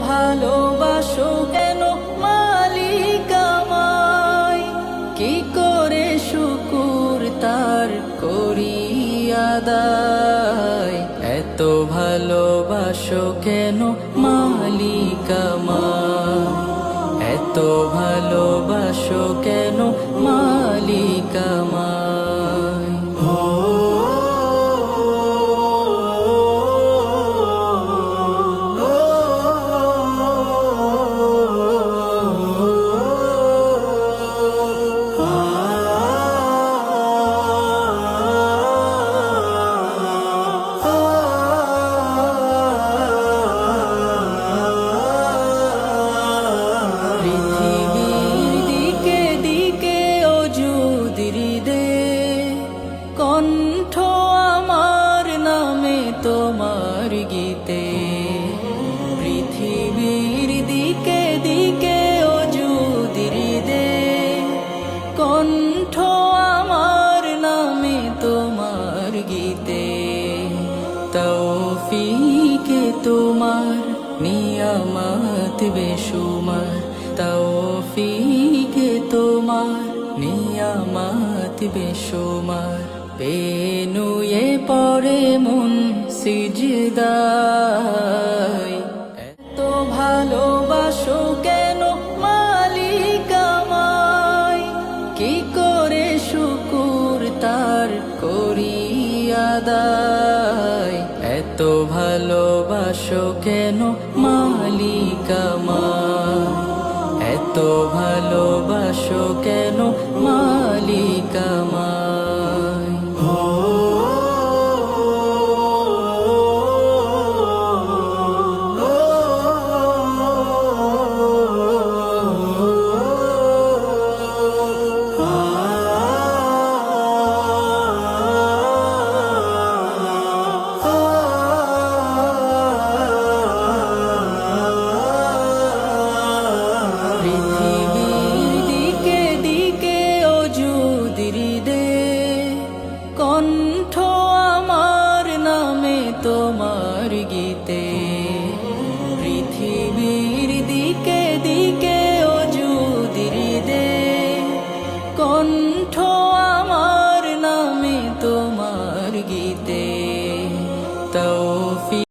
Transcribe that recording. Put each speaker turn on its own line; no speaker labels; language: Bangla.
ভালোবাসো কেন মালিক আমায়, কি করে শুকুর তার করি আদায়। এত ভালোবাসো কেন মালিক আমায়, এত ভালোবাসো কেন মালিক আমায়। কণ্ঠ আমার নামে তোমার গীতে, পৃথিবীর দিকে দিকে ওজুদির দে। কণ্ঠ আমার নামে তোমার গীতে, তৌফিকে তোমার নিয়ামত বেশুমার, তৌফিকে তোমার নিয়ামত বেশুমার। পেনুয়ে পড়ে মন সিজদায়, এত ভালোবাসো কেন মালিক আমায়, কি করে শুকুর তার করি আদায়। এত ভালোবাসো কেন মালিক আমায়, এত ভালোবাসো কেন মালিক আমায়।